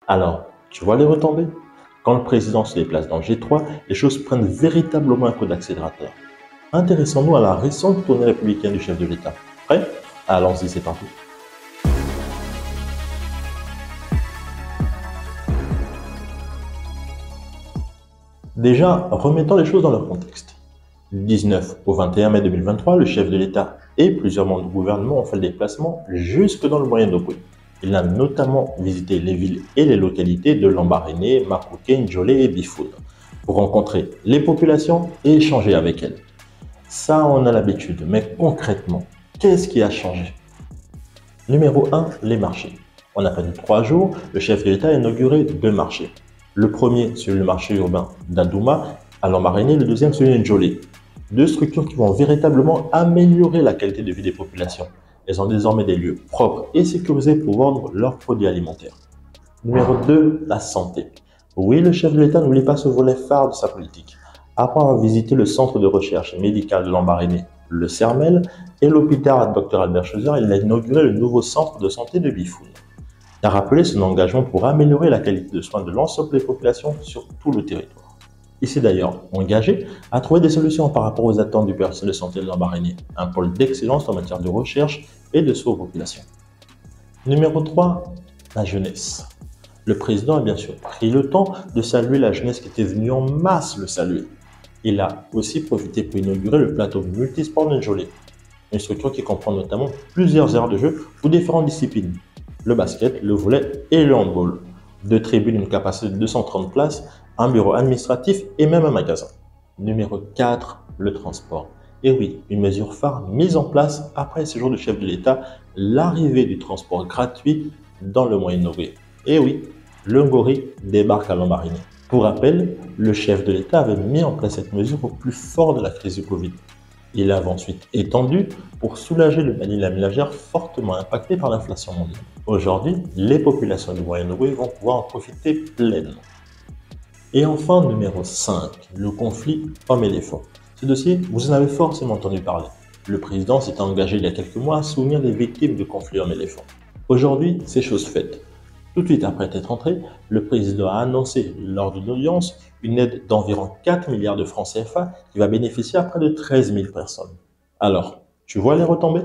Alors, tu vois les retombées? Quand le président se déplace dans le G3, les choses prennent véritablement un coup d'accélérateur. Intéressons-nous à la récente tournée républicaine du chef de l'État. Prêt? Allons-y, c'est parti. Déjà, remettons les choses dans leur contexte. Du 19 au 21 mai 2023, le chef de l'État et plusieurs membres du gouvernement ont fait le déplacement jusque dans le Moyen-Orient. Il a notamment visité les villes et les localités de Lambaréné, Marocain, Njolé et Bifoun pour rencontrer les populations et échanger avec elles. Ça, on a l'habitude, mais concrètement, qu'est-ce qui a changé? Numéro 1, les marchés. En à peine 3 jours, le chef de l'État a inauguré 2 marchés. Le premier, sur le marché urbain d'Adouma, à Lambaréné, le deuxième, celui de Njolé. 2 structures qui vont véritablement améliorer la qualité de vie des populations. Elles ont désormais des lieux propres et sécurisés pour vendre leurs produits alimentaires. Numéro 2, la santé. Oui, le chef de l'État n'oublie pas ce volet phare de sa politique. Après avoir visité le centre de recherche médicale de Lambaréné, le CERMEL, et l'hôpital Dr Albert Schweitzer, il a inauguré le nouveau centre de santé de Bifoun. Il a rappelé son engagement pour améliorer la qualité de soins de l'ensemble des populations sur tout le territoire. Il s'est d'ailleurs engagé à trouver des solutions par rapport aux attentes du personnel de santé de Lambaréné, un pôle d'excellence en matière de recherche et de soins aux populations. Numéro 3, la jeunesse. Le président a bien sûr pris le temps de saluer la jeunesse qui était venue en masse le saluer. Il a aussi profité pour inaugurer le plateau multisport de Njolé, une structure qui comprend notamment plusieurs aires de jeu pour différentes disciplines, le basket, le volley et le handball. 2 tribunes d'une capacité de 230 places, un bureau administratif et même un magasin. Numéro 4, le transport. Et oui, une mesure phare mise en place après le séjour du chef de l'État, l'arrivée du transport gratuit dans le Moyen-Orient. Et oui, le Ngori débarque à Lambaréné. Pour rappel, le chef de l'État avait mis en place cette mesure au plus fort de la crise du Covid. Il l'avait ensuite étendu pour soulager le Manila ménagère fortement impacté par l'inflation mondiale. Aujourd'hui, les populations du Moyen-Orient vont pouvoir en profiter pleinement. Et enfin, numéro 5, le conflit homme-éléphant. Ce dossier, vous en avez forcément entendu parler. Le président s'est engagé il y a quelques mois à soutenir les victimes de conflits homme-éléphant. Aujourd'hui, c'est chose faite. Tout de suite après être entré, le président a annoncé lors d'une audience une aide d'environ 4 milliards de francs CFA qui va bénéficier à près de 13 000 personnes. Alors, tu vois les retombées?